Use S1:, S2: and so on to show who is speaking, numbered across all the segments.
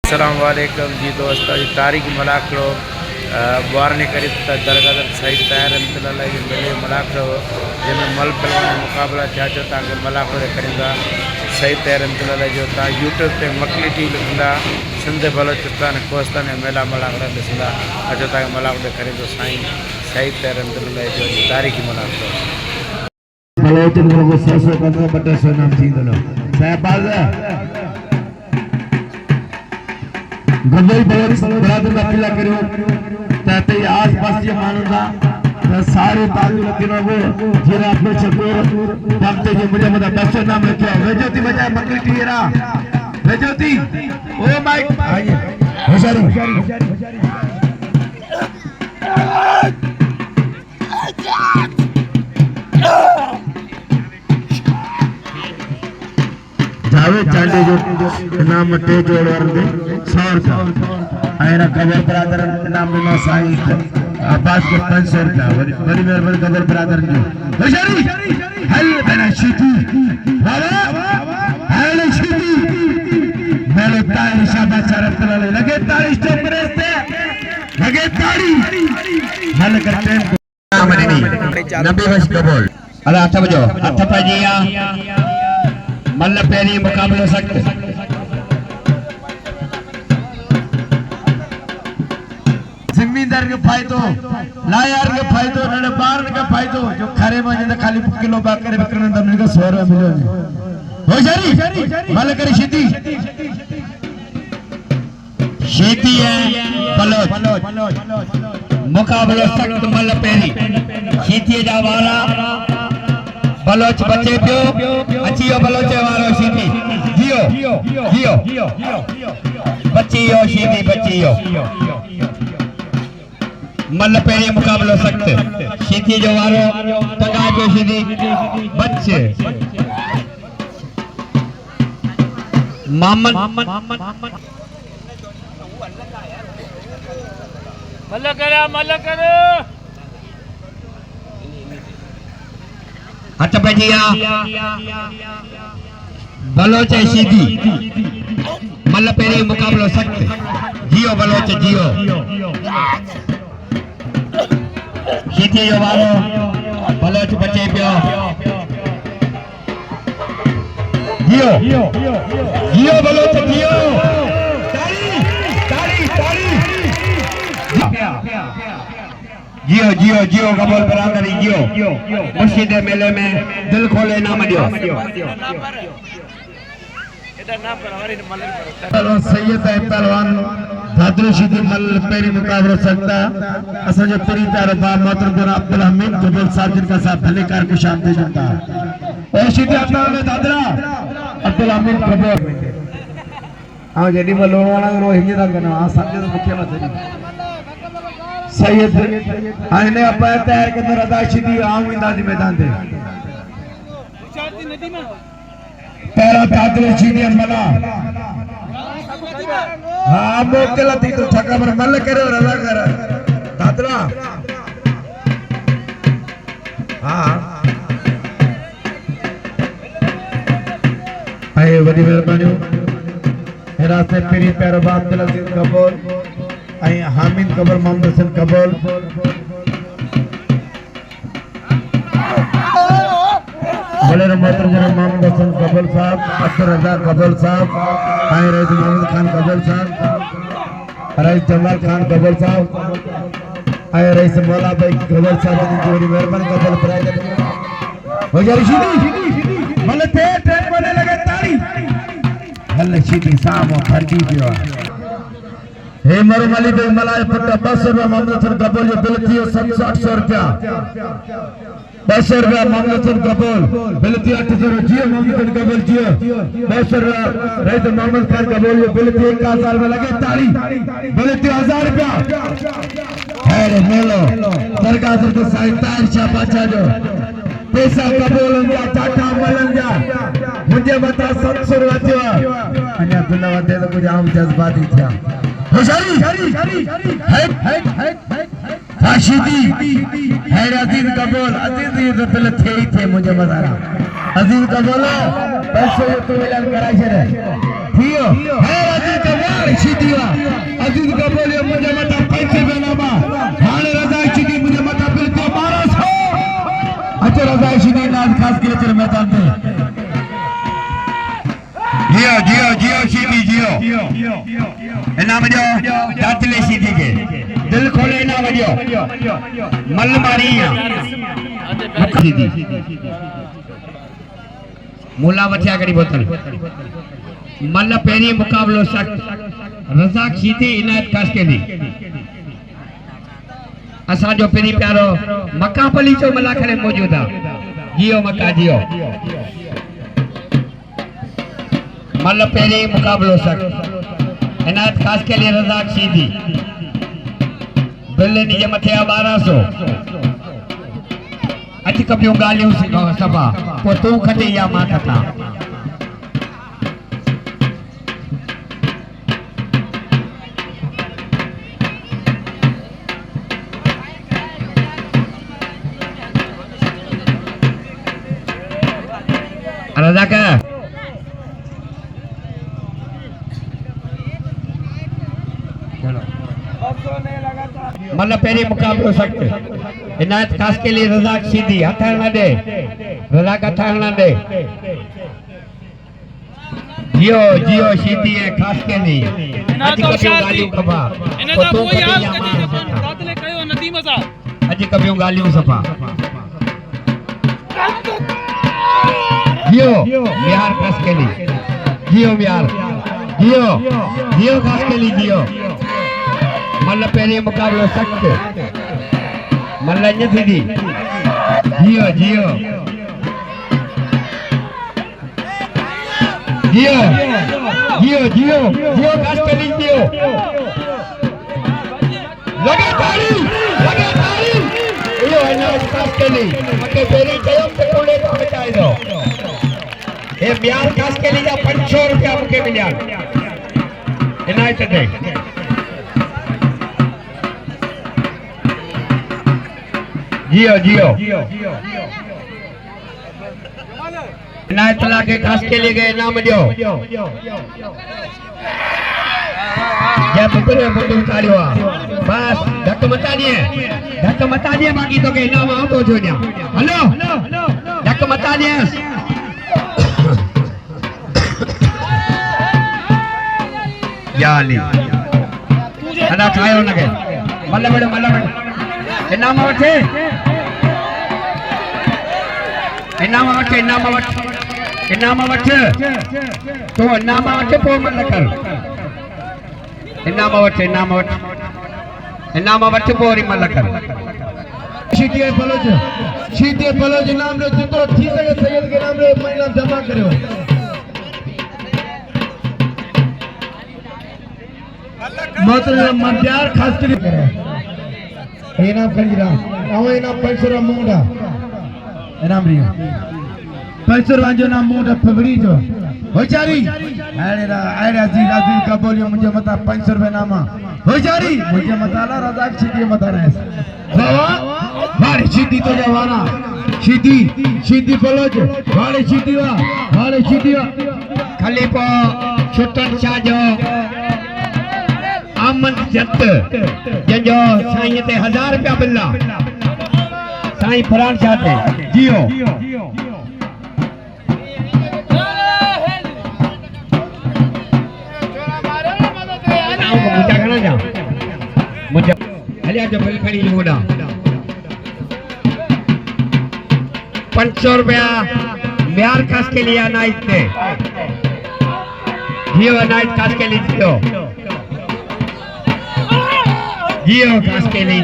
S1: अस्सलामुअलैकुम जी दोस्तों जी तारीख मलाकड़ो वारने करीब दरगाह सही तैयार जी मिले मलाकड़ो जिनमें मल पलवान मुकाबला चाचो तक मलाकड़ो करींदा सही तैयार जो यूट्यूब पे मकली टी लिखंदा सिंध बलोचिस्तान कोस्तान मेला मलाकड़ा ॾिसंदा अचो तक मलाकड़ो करींदो साईं सही तैयार जो तारीख मलाकड़ो
S2: बलोचन को 100 नाम थींदो सहबाज गजल बलोच बरादर का किला करो ताते आसपास के मानंदा सारे तालु लगिनो वो जेरा अपने चकोर भक्ते जो मुझे मदा बच्चों नाम रखा वेजोती बजाय मकली टीरा वेजोती ओ माइक आइए होशियारी जावे चांडे जो नाम टे जोड़ वरदे 100 रुपया आयरा कबर ब्रादर नाम में साई आबाद के 500 रुपया बड़ी मेहरबानी कबर ब्रादर जो होशियारी हल बना शिटी बाबा हल शिटी मेरे ताली शाबाश चरत लगे ताली स्टॉप करते लगे ताली हल करते नाम नहीं नबी वश कबूल अल्लाह अच्छा बजो अच्छा पाजिया मल्ल पेरी मुकाबले सकते जिम्मेदार के फायदो लायार के फायदो नड़े बार के फायदो जो खरे में जिंदा खाली किलो बाग करे बिकरन दम का 100 रुपया मिलो हो जारी मल्ल करे खेती है बलोच मुकाबले सख्त मल्ल पेरी खेती जा वाला बलोच बचे पियो अचियो बलोचे वारो सीधी जियो बचियो सीधी बचियो मल पेरी मुकाबलो सख्त सीधी जो वारो टका पियो सीधी बच्चे मोहम्मद
S3: मल करो
S2: हट बजिया बलोच सीधी मल पेरी मुकाबलो सख्त जियो बलोच जियो सीधी जो वारो बलोच बचे पियो जियो बलोच जियो जियो जियो जियो कबूल बरादरी जियो मुर्शिद मेले में दिल खोले नाम दियो सैयद है पहलवान भादरू सीधी मल पेरी मुकाबला सकता असा जो पूरी तरह बाप मोहतरम जनाब अब्दुल हमीद कबूल साहब जिनका साथ भले कार को शाम दे जनता और सीधी अपना में दादरा अब्दुल हमीद कबूल हां जदी में लोण वाला रो हिंदी ना करना आ संजय मुख्यमंत्री सैयद आने अपा तैयार के अंदर अदा सीधी आऊं इंदाजी मैदान दे पहला तादरे सीधी मला हां मोकला थी तो ठका पर मल करो रजा कर तादरा हां आए बड़ी मेहरबानी मेरा से पेरी पैरो बात अब्दुल अजीज कबूल आई हामिद कबर मोहम्मद हसन कबूल बोले मोहतरम जनाब मोहम्मद हसन कबूल साहब अब्दुल रज़ाक कबूल साहब आई रईस मोहम्मद खान कबूल साहब रईस जमाल खान कबूल साहब आई रईस मौला भाई कबूल साहब की जोड़ी मेहरबानी कबूल प्राइज हो जारी सीधी मले ट्रेन बने लगे ताली हल्ले सीधी सामो फर्जी पियो हे मरो माली भाई मलाई पट्टा 200 रुपया मोहम्मद हसन कबूल जो बिल थियो 700 रुपया 200 रुपया मोहम्मद हसन कबूल बिल थियो 800 जियो मोहम्मद हसन कबूल जियो 200 रुपया रईस मोहम्मद खान कबूल जो बिल थियो 1 साल में लगे ताली बिल थियो 1000 रुपया खैर मेलो सरकार को साइतार शाबाचा जो पैसा कबूल जा टाटा मलन जा मुझे बता 700 रुपया थियो अन्या बिल वदे तो कुछ आम जज्बाती थिया होशियारी फाशिदी है अजीज कबूल अजीज ये तो पहले थे ही थे मुझे बता रहा अजीज कबूल पैसे ये तो मिलन कराई छे थियो है अजीज कबूल शिदिया अजीज कबूल मुझे मता पैसे बनामा हाणे रजा शिदी मुझे मता बिलते 1200 अच्छा रजा शिदी नाज खास के चल मैदान में जियो शिदी जियो इनाम जो दातले शिदी के दिल खोले इनाम जो मल मारी शिदी मुला बचा करी बोतल मल पेरी मुकाबलो सख्त रज़ाक शीदी इनायत काशकेली असा जो पेरी प्यारो मक्का पली चो मला खरे मौजूद है जियो मक्का जियो मल पेरी मुकाबलो सख्त इनायत काशकेली रज़ाक शीदी बिल्ले नीचे मथे 1200 अच कबियूं गालियूं सभा पो तू खटी या मां खटा रज़ाक मतलब पहले मुकाबलो सकते इनायत खास के लिए रज़ाक शीदी हथार ना दे रज़ाक हथार ना दे जियो शीदी है खास के लिए अज कबियूं गालियूं खबा तो याद दातले कयो नदी मजा अज कबियूं गालियूं सफा जियो बिहार खास के लिए जियो बिहार जियो खास के लिए जियो मल पहले मुकाबलो सख्त मल न थी जियो खास के लिए जियो लगे थाली यो इनायत खास के लिए मके पहले कयो ते कोड़े को बचाए दो ए बिहार खास के लिए 500 रुपया मुके मिलिया इनायत दे जियो इनायत ला के खास के लिए गए नाम दियो जय बुकुरे बुकुरे उतारियो बस धक्का मता दिए बाकी तो के नाम आओ तो जो हेलो धक्का मता दिए याली अना खायो न के मल्ले बड़े इनाम वठे तो इनाम वठे पो मल कर इनाम वठे पो वरी मल कर शीदी बलोच नाम रे जितो थी सके सैयद के नाम रे महीना जमा करियो मतलब मध्यार खास करी करे इनाम खंजरा आवे इनाम 500 रा मुंडा इनाम रियो 500 वांजो नाम मुंडा फबरी जो होचारी आड़े जी राजी का बोलियो मुझे मता 500 रुपए नामा होचारी मुझे मता ला रज़ाक शीदी मता रहे बाबा वाले शीदी तो जवाना शीदी बलोच वाले शीदी वा खाली पो छुटन छाजो आमन जत जंजो साईं ते 1000 रुपया बिल्ला साईं फरान चाहते जियो मुझे करना जा मुझे हलिया जो बिल खड़ी जोड़ा 500 रुपया बिहार खास के लिए अनाज थे जियो अनाज खास के लिए जियो खास के लिए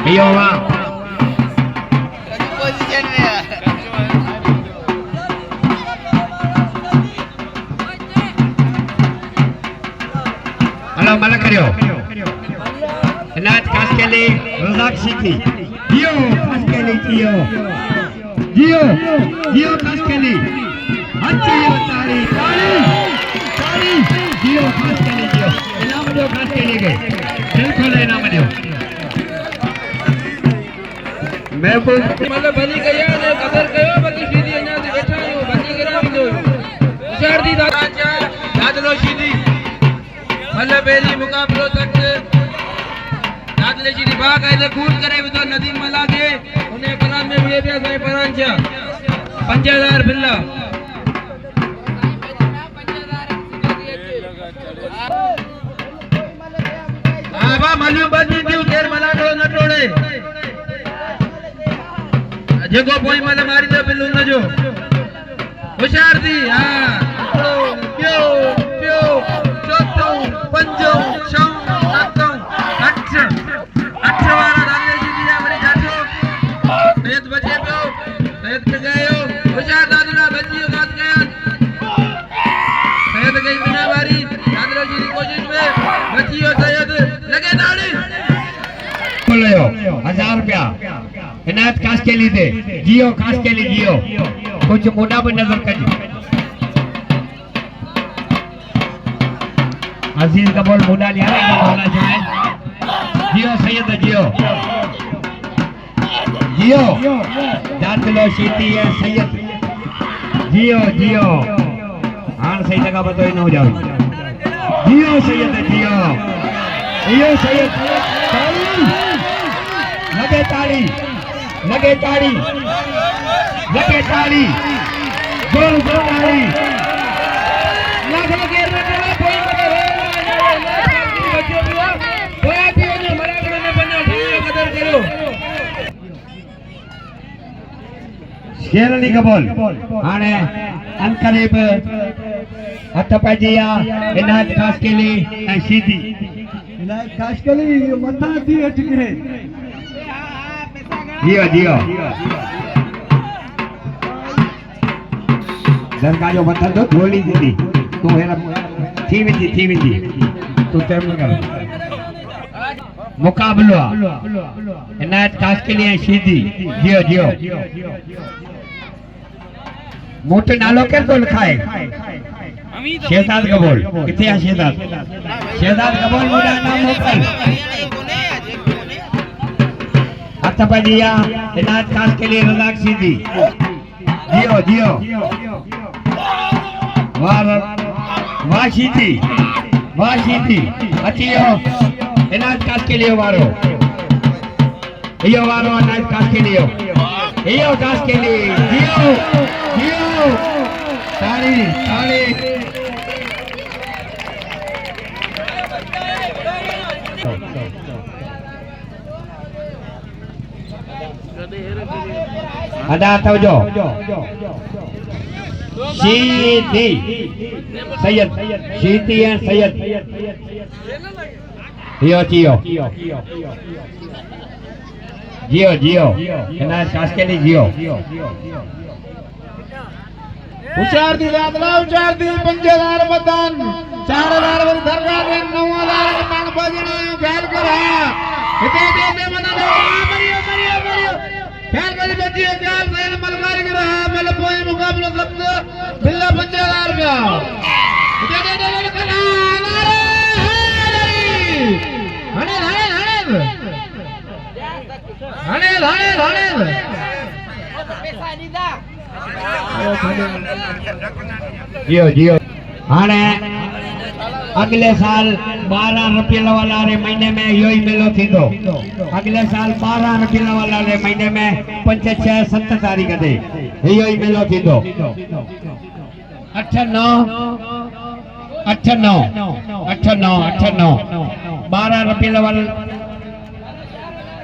S2: जियो वाह
S3: पोजीशन में है
S2: हेलो मला करियो इनायत खास के लिए रज़ाक शीदी जियो खास के लिए जियो खास के लिए अच्छी ताली जियो खास के लिए जियो इनाम जो खास के लिए गए दिल खोले इनाम जो महफूज
S3: मतलब बनी गया ने कदर कयो बाकी सीधी અહીંયા થી બેઠા હું બની કરાવી દો હુશારથી દાદા દાદલો સીધી मतलब बेरी मुकाबलो तक दादले સીધી ભાગ આઈને કૂદ કરે તો નદી માં લાગે અને કલામ મે બે બે સાહેબ પરાંચા 5000 બિલ્લા આબા મલ્યું બની દીવ તેર મલાડો નટોડે જેકો કોઈ મને મારી દે પેલું નજો હુશારથી હા પ્યો પ્યો ચોથો પંજો છ સાતો આઠ વાળા દાદલે સીધી અમારી જાઠો સૈયદ બચે પ્યો સૈયદ કે ગયો હુશાર દાદલા બચીઓ ગાત ગયા सैयद गई बिना बारी दादलो जी की कोशिश में बचियो सैयद लगे दाढ़ी
S2: बोलो 1000 रुपया इनायत काश के लिए दे जियो काश के लिए जियो कुछ मोटा पर नजर कर अजीज का बॉल मोटा लिया है होना चाहिए जियो सैयद जियो जियो दादलो शीती है सैयद जियो जियो हाँ सही जगह पर तो ही न हो जाओ जियो सैयद जियो सैयद लगे ताली लगे ताली लगे ताली जोर जोर ताली
S3: लाख लगे रटला कोई मगे बच्चों हुआ होया थी ने मरागड़ ने बना ठीक कदर करो
S2: शेरनी का बॉल आने अनकरीब अतपजिया इनायत खास के लिए सीधी इनायत खास के लिए मथा दी अटके जियो जियो दरका जो मथा तो गोली दीदी तू है ना थी विंदी तू टाइम कर मुकाबला इनायत खास के लिए सीधी जियो जियो मोटे नालो के तो लिखा है शहजाद कबूल किथे है शहजाद कबूल मोटा नाम मोकल अतपजिया इनायत खास के लिए रजाक सीधी जियो जियो वाह सीधी अतियो इनायत खास के लिए वारो यो वारो इनायत खास के लिए यो खास के लिए जियो जियो ताली ताली ada tawjo सीधी सैयद सीधी है सैयद जियो जियो जियो जियो इनायत खास के लिए जियो
S3: हुशार दी दादला हुशार दी 5000 मतदान 4000 वर सरकार ने 9000 मतदान बजने फैल करा इते दे मना मरियो फैल कर बची ख्याल से मलकारी कर रहा मल कोई मुकाबला सख्त बिल्ला 5000 का इते दे कला हणे
S2: जियो जियो हाने अगले साल 12 रुपया वाला रे महीने में यो ही मेलो थी दो अगले साल 12 रुपया वाला रे महीने में 5 6 7 तारीख दे यो ही मेलो थी दो 8 9 12 रुपया वाला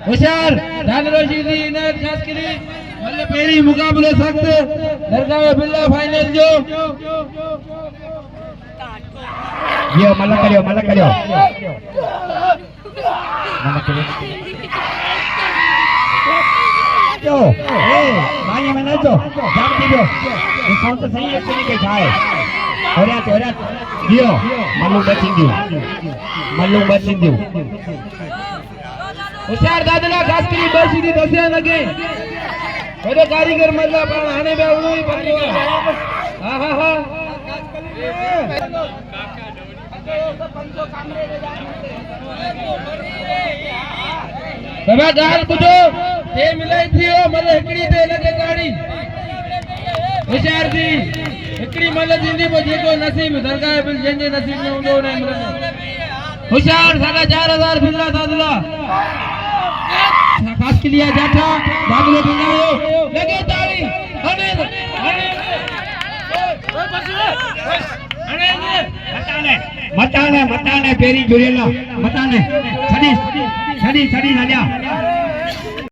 S3: होशियार दादलो सीधी इनायत खास के लिए मतलब पहली मुकाबले सख्त दरगाह बिल्ला फाइनल जो
S2: ये मल्ला करियो जो भाई में ना जो जान दीजो ये कौन सा सही है नहीं के खाए हो रहा जियो मल्लू बचिंदी
S3: होशियार दादला खास के लिए बस सीधी दसिया लगे बड़े कारीगर मतलब आने पे उड़ो ही पकड़ो हां बाबा गाल बुझो के मिलाई थी ओ मले हिकड़ी ते लगे गाड़ी होशियार जी हिकड़ी मले जिंदगी में जेको नसीब दरगाह बिल जंजे नसीब में हुंदो न मिलंदो होशियार साडा 4000 फिजला दादला खास के लिए जाटा दादलो बिनायो लगे ताली हने मताने पेरी जुरेला मताने छड़ी छड़ी छड़ी छड़ी